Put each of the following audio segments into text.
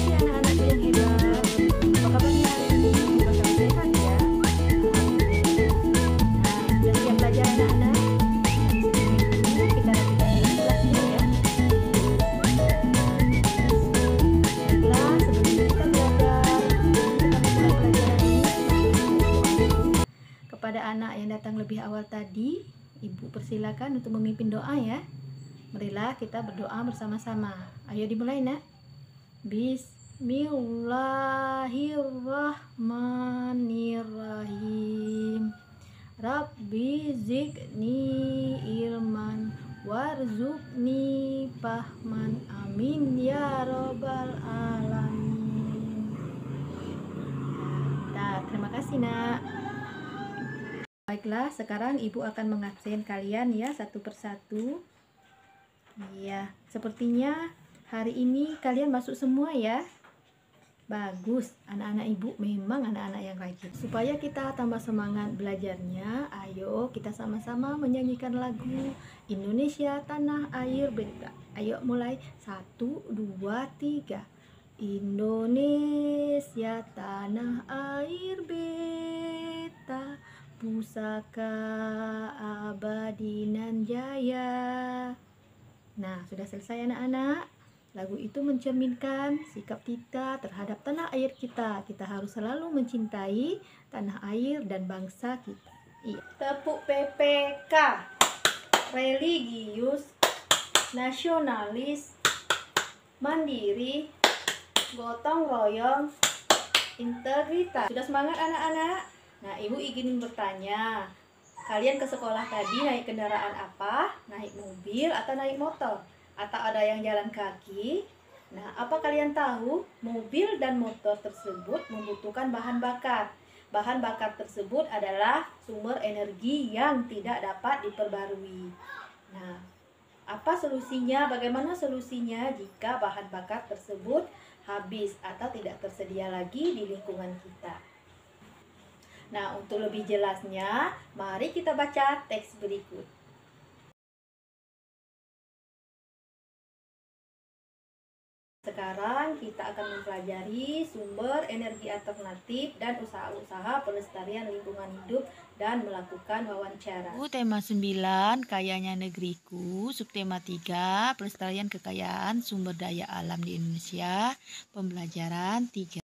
kasih anak-anakku yang hebat. Apa kabarnya hari ini? Semoga sehat ya. Nah, sudah siap belajar anak-anak? Sebelum itu kita rapikan kelasnya ya. Baiklah, sebelum kita belajar, kita mulai pelajaran ini. Kepada anak yang datang lebih awal tadi, Ibu persilakan untuk memimpin doa ya. Marilah kita berdoa bersama-sama. Ayo dimulai nak. Bismillahirrahmanirrahim. Rabbi zidni ilman warzuqni fahman. Amin ya robbal alamin. Nah, terima kasih nak. Baiklah, sekarang Ibu akan mengabsen kalian ya satu persatu. Iya, sepertinya hari ini kalian masuk semua ya. Bagus, anak-anak Ibu memang anak-anak yang rajin. Supaya kita tambah semangat belajarnya, ayo kita sama-sama menyanyikan lagu Indonesia Tanah Air Beta. Ayo mulai, 1, 2, 3. Indonesia Tanah Air Beta, pusaka abadi nan jaya. Nah, sudah selesai anak-anak. Lagu itu mencerminkan sikap kita terhadap tanah air kita. Kita harus selalu mencintai tanah air dan bangsa kita. Iya. Tepuk PPK. Religius, nasionalis, mandiri, gotong royong, integritas. Sudah semangat anak-anak? Nah, Ibu ingin bertanya, kalian ke sekolah tadi naik kendaraan apa? Naik mobil atau naik motor? Atau ada yang jalan kaki? Nah, apa kalian tahu? Mobil dan motor tersebut membutuhkan bahan bakar. Bahan bakar tersebut adalah sumber energi yang tidak dapat diperbarui. Nah, apa solusinya? Bagaimana solusinya jika bahan bakar tersebut habis atau tidak tersedia lagi di lingkungan kita? Nah, untuk lebih jelasnya, mari kita baca teks berikut. Sekarang kita akan mempelajari sumber energi alternatif dan usaha-usaha pelestarian lingkungan hidup dan melakukan wawancara. Tema 9, Kayanya Negeriku. Subtema 3, Pelestarian Kekayaan Sumber Daya Alam di Indonesia. Pembelajaran 3.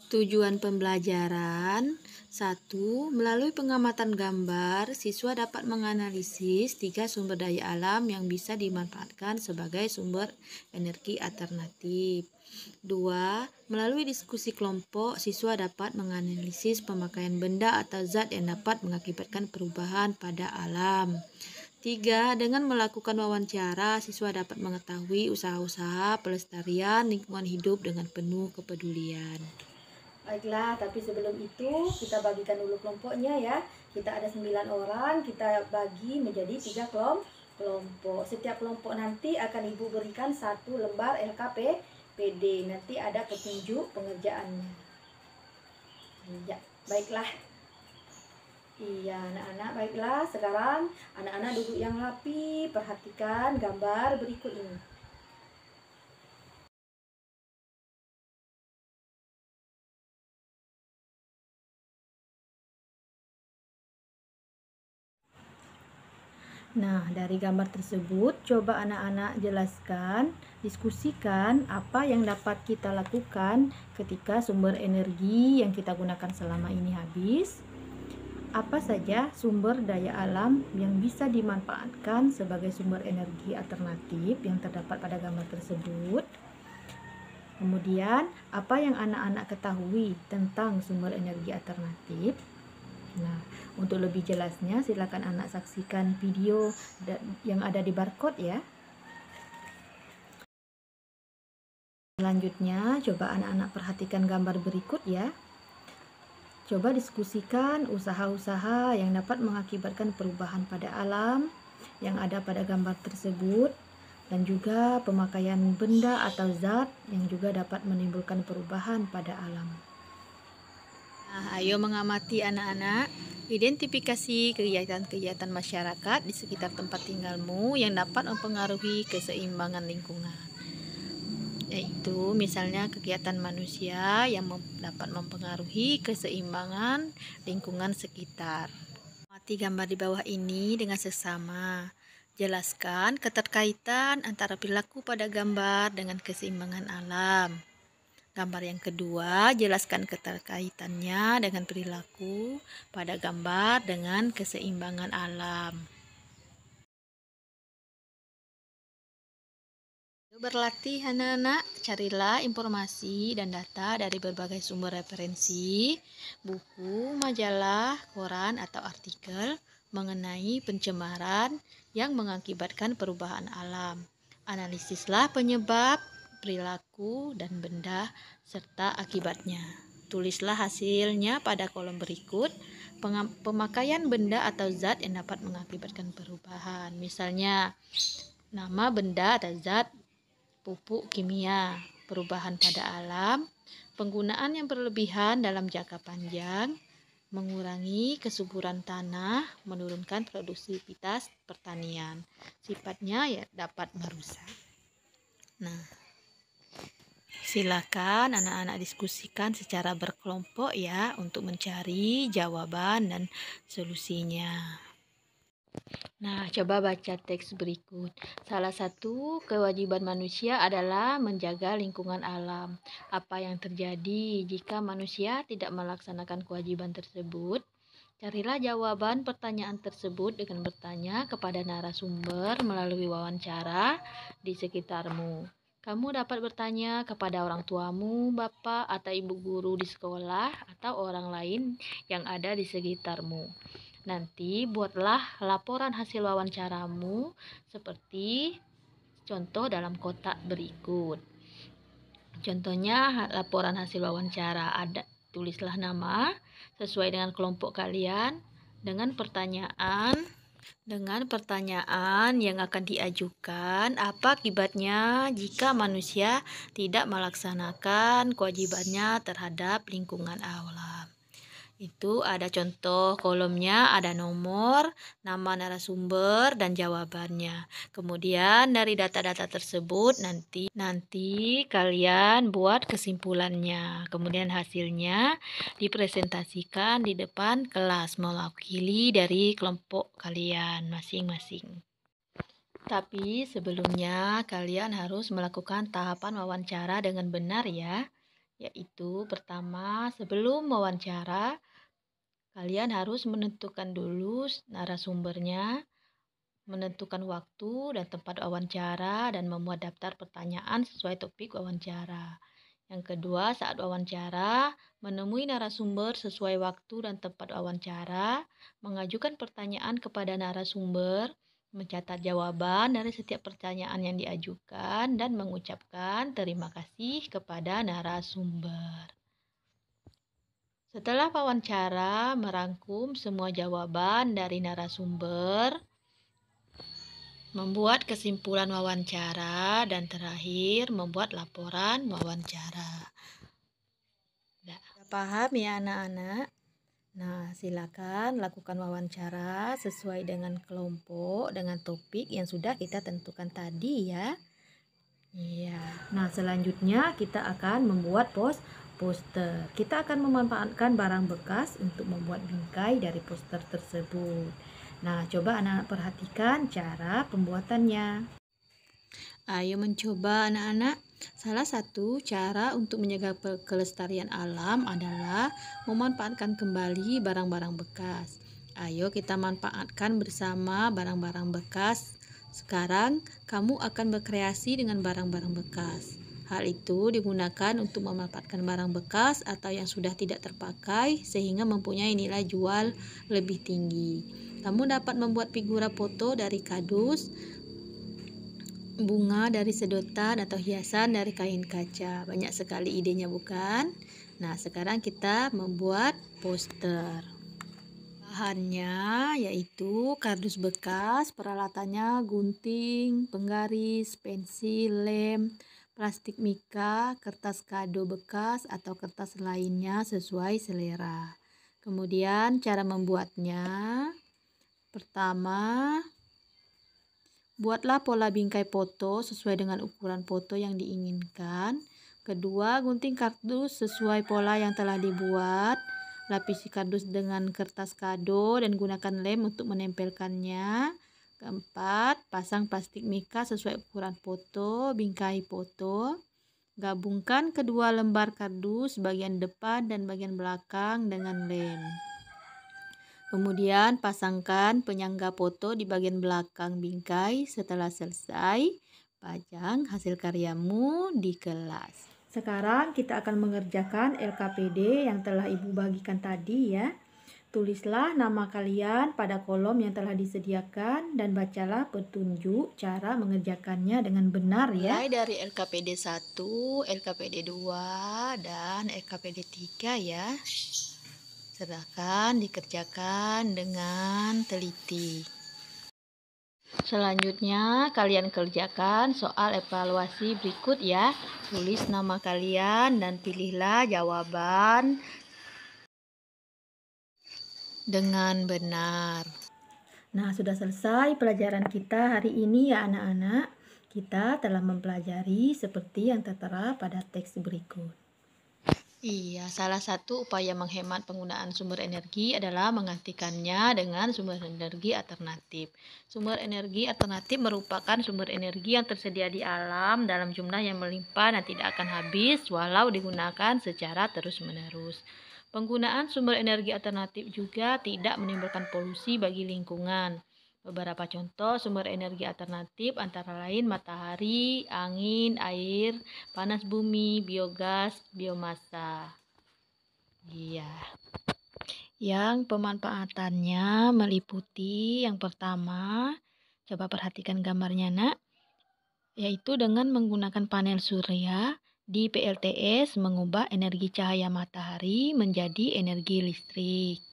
Tujuan pembelajaran 1. Melalui pengamatan gambar, siswa dapat menganalisis 3 sumber daya alam yang bisa dimanfaatkan sebagai sumber energi alternatif. 2. Melalui diskusi kelompok, siswa dapat menganalisis pemakaian benda atau zat yang dapat mengakibatkan perubahan pada alam. 3. Dengan melakukan wawancara, siswa dapat mengetahui usaha-usaha pelestarian lingkungan hidup dengan penuh kepedulian. Baiklah, tapi sebelum itu kita bagikan dulu kelompoknya ya. Kita ada 9 orang, kita bagi menjadi 3 kelompok. Setiap kelompok nanti akan Ibu berikan 1 lembar LKPD. Nanti ada petunjuk pengerjaannya. Ya, baiklah. Iya, anak-anak, baiklah. Sekarang anak-anak duduk yang rapi, perhatikan gambar berikut ini. Nah, dari gambar tersebut, coba anak-anak jelaskan, diskusikan apa yang dapat kita lakukan ketika sumber energi yang kita gunakan selama ini habis. Apa saja sumber daya alam yang bisa dimanfaatkan sebagai sumber energi alternatif yang terdapat pada gambar tersebut. Kemudian, apa yang anak-anak ketahui tentang sumber energi alternatif. Nah, untuk lebih jelasnya silakan anak saksikan video yang ada di barcode ya. Selanjutnya, coba anak-anak perhatikan gambar berikut ya. Coba diskusikan usaha-usaha yang dapat mengakibatkan perubahan pada alam yang ada pada gambar tersebut, dan juga pemakaian benda atau zat yang juga dapat menimbulkan perubahan pada alam. Nah, ayo mengamati anak-anak, identifikasi kegiatan-kegiatan masyarakat di sekitar tempat tinggalmu yang dapat mempengaruhi keseimbangan lingkungan. yaitu misalnya kegiatan manusia yang dapat mempengaruhi keseimbangan lingkungan sekitar. Amati gambar di bawah ini dengan seksama. Jelaskan keterkaitan antara perilaku pada gambar dengan keseimbangan alam. Gambar yang kedua, jelaskan keterkaitannya dengan perilaku pada gambar dengan keseimbangan alam. Berlatih anak-anak, carilah informasi dan data dari berbagai sumber referensi, buku, majalah, koran, atau artikel mengenai pencemaran yang mengakibatkan perubahan alam. Analisislah penyebab, perilaku, dan benda, serta akibatnya. Tulislah hasilnya pada kolom berikut. Pemakaian benda atau zat yang dapat mengakibatkan perubahan. Misalnya, nama benda atau zat, pupuk kimia, perubahan pada alam, penggunaan yang berlebihan dalam jangka panjang, mengurangi kesuburan tanah, menurunkan produktivitas pertanian. Sifatnya ya dapat merusak. Nah, silakan anak-anak diskusikan secara berkelompok ya untuk mencari jawaban dan solusinya. Nah, coba baca teks berikut. Salah satu kewajiban manusia adalah menjaga lingkungan alam. Apa yang terjadi jika manusia tidak melaksanakan kewajiban tersebut? Carilah jawaban pertanyaan tersebut dengan bertanya kepada narasumber melalui wawancara di sekitarmu. Kamu dapat bertanya kepada orang tuamu, bapak, atau ibu guru di sekolah, atau orang lain yang ada di sekitarmu. Nanti buatlah laporan hasil wawancaramu seperti contoh dalam kotak berikut. Contohnya laporan hasil wawancara, tulislah nama sesuai dengan kelompok kalian dengan pertanyaan yang akan diajukan. Apa akibatnya jika manusia tidak melaksanakan kewajibannya terhadap lingkungan alam? Itu ada contoh kolomnya, ada nomor, nama narasumber, dan jawabannya. Kemudian dari data-data tersebut nanti kalian buat kesimpulannya. Kemudian hasilnya dipresentasikan di depan kelas mewakili dari kelompok kalian masing-masing. Tapi sebelumnya kalian harus melakukan tahapan wawancara dengan benar ya. Yaitu pertama, sebelum wawancara, kalian harus menentukan dulu narasumbernya, menentukan waktu dan tempat wawancara, dan membuat daftar pertanyaan sesuai topik wawancara. Yang kedua, saat wawancara, menemui narasumber sesuai waktu dan tempat wawancara, mengajukan pertanyaan kepada narasumber, mencatat jawaban dari setiap pertanyaan yang diajukan, dan mengucapkan terima kasih kepada narasumber. Setelah wawancara, merangkum semua jawaban dari narasumber, membuat kesimpulan wawancara, dan terakhir membuat laporan wawancara. Sudah paham ya anak-anak? Nah, silakan lakukan wawancara sesuai dengan kelompok, dengan topik yang sudah kita tentukan tadi ya. Iya. Nah, selanjutnya kita akan membuat poster. Kita akan memanfaatkan barang bekas untuk membuat bingkai dari poster tersebut. Nah, coba anak-anak perhatikan cara pembuatannya. Ayo mencoba anak-anak. Salah satu cara untuk menjaga kelestarian alam adalah memanfaatkan kembali barang-barang bekas. Ayo kita manfaatkan bersama barang-barang bekas. Sekarang kamu akan berkreasi dengan barang-barang bekas. Hal itu digunakan untuk memanfaatkan barang bekas atau yang sudah tidak terpakai sehingga mempunyai nilai jual lebih tinggi. Kamu dapat membuat figura foto dari kardus, bunga dari sedotan, atau hiasan dari kain kaca. Banyak sekali idenya bukan? Nah, sekarang kita membuat poster. Bahannya yaitu kardus bekas, peralatannya gunting, penggaris, pensil, lem, plastik mika, kertas kado bekas atau kertas lainnya sesuai selera. Kemudian cara membuatnya, pertama Buatlah pola bingkai foto sesuai dengan ukuran foto yang diinginkan. Kedua, gunting kardus sesuai pola yang telah dibuat. Lapisi kardus dengan kertas kado dan gunakan lem untuk menempelkannya. Keempat, pasang plastik mika sesuai ukuran foto, bingkai foto. Gabungkan kedua lembar kardus bagian depan dan bagian belakang dengan lem. Kemudian pasangkan penyangga foto di bagian belakang bingkai. Setelah selesai, pajang hasil karyamu di kelas. Sekarang kita akan mengerjakan LKPD yang telah Ibu bagikan tadi ya. Tulislah nama kalian pada kolom yang telah disediakan dan bacalah petunjuk cara mengerjakannya dengan benar ya. Mulai dari LKPD 1, LKPD 2, dan LKPD 3 ya. Silakan dikerjakan dengan teliti. Selanjutnya kalian kerjakan soal evaluasi berikut ya. Tulis nama kalian dan pilihlah jawaban dengan benar. Nah, sudah selesai pelajaran kita hari ini ya anak-anak. Kita telah mempelajari seperti yang tertera pada teks berikut. Iya, salah satu upaya menghemat penggunaan sumber energi adalah menggantikannya dengan sumber energi alternatif. Sumber energi alternatif merupakan sumber energi yang tersedia di alam dalam jumlah yang melimpah dan tidak akan habis walau digunakan secara terus-menerus. Penggunaan sumber energi alternatif juga tidak menimbulkan polusi bagi lingkungan. Beberapa contoh sumber energi alternatif antara lain matahari, angin, air, panas bumi, biogas, biomasa. Iya. Yang pemanfaatannya meliputi yang pertama, coba perhatikan gambarnya nak, yaitu dengan menggunakan panel surya di PLTS mengubah energi cahaya matahari menjadi energi listrik.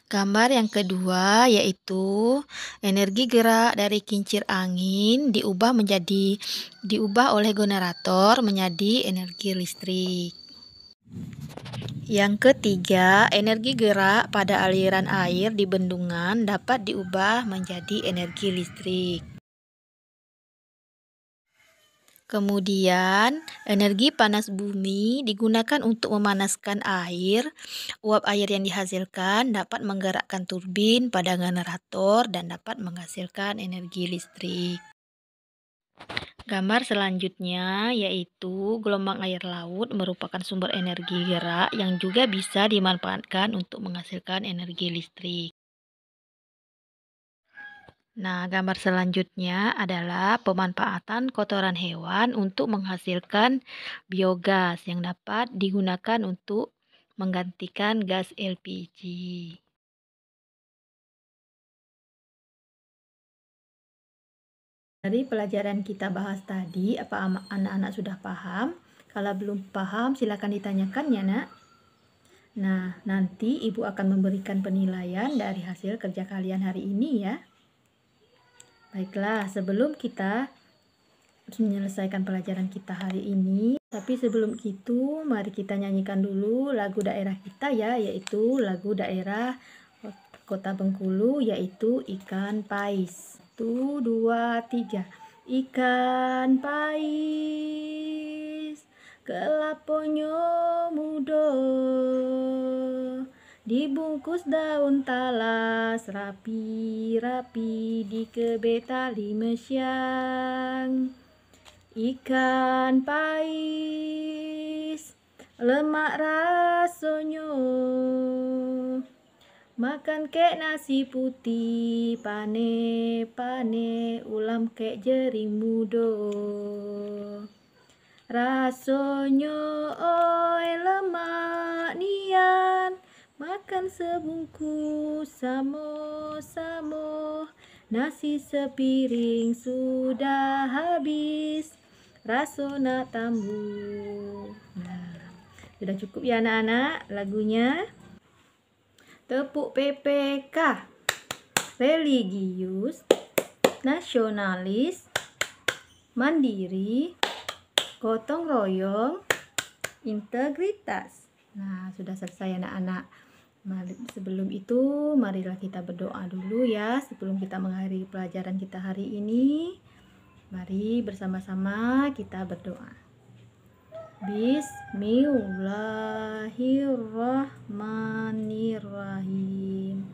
Gambar yang kedua yaitu energi gerak dari kincir angin diubah oleh generator menjadi energi listrik. Yang ketiga, energi gerak pada aliran air di bendungan dapat diubah menjadi energi listrik. Kemudian, energi panas bumi digunakan untuk memanaskan air. Uap air yang dihasilkan dapat menggerakkan turbin pada generator dan dapat menghasilkan energi listrik. Gambar selanjutnya yaitu gelombang air laut merupakan sumber energi gerak yang juga bisa dimanfaatkan untuk menghasilkan energi listrik. Nah, gambar selanjutnya adalah pemanfaatan kotoran hewan untuk menghasilkan biogas yang dapat digunakan untuk menggantikan gas LPG. Dari pelajaran kita bahas tadi, apa anak-anak sudah paham? Kalau belum paham, silakan ditanyakan ya, Nak. Nah, nanti Ibu akan memberikan penilaian dari hasil kerja kalian hari ini ya. Baiklah, sebelum kita menyelesaikan pelajaran kita hari ini, tapi sebelum itu mari kita nyanyikan dulu lagu daerah kita ya, yaitu lagu daerah Kota Bengkulu, yaitu Ikan Pais. 1, 2, 3. Ikan pais kelaponyo mudo, dibungkus daun talas rapi-rapi, dikebet tali mesyang. Ikan pais lemak rasonyo, makan kek nasi putih, pane ulam kek jering mudo. Rasonyo oi lemak nian, makan sebungkus samo-samo, nasi sepiring sudah habis, raso nak tambuh. Nah, sudah cukup ya anak-anak lagunya. Tepuk PPK, religius, nasionalis, mandiri, gotong royong, integritas. Nah, sudah selesai anak-anak. Sebelum itu, marilah kita berdoa dulu ya sebelum kita mengakhiri pelajaran kita hari ini. Mari bersama-sama kita berdoa. Bismillahirrahmanirrahim.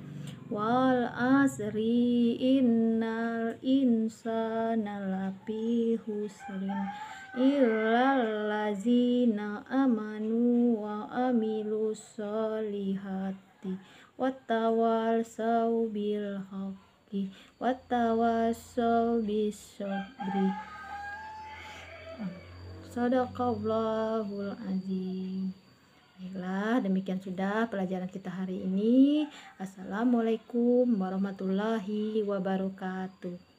Wal asri innal insana lafi husrin illal ladzina amanu wa amilus solihati wattawassaw bil haqqi wattawassaw bis sabri. Shadaqallahul azim. Baiklah, demikian sudah pelajaran kita hari ini. Assalamualaikum warahmatullahi wabarakatuh.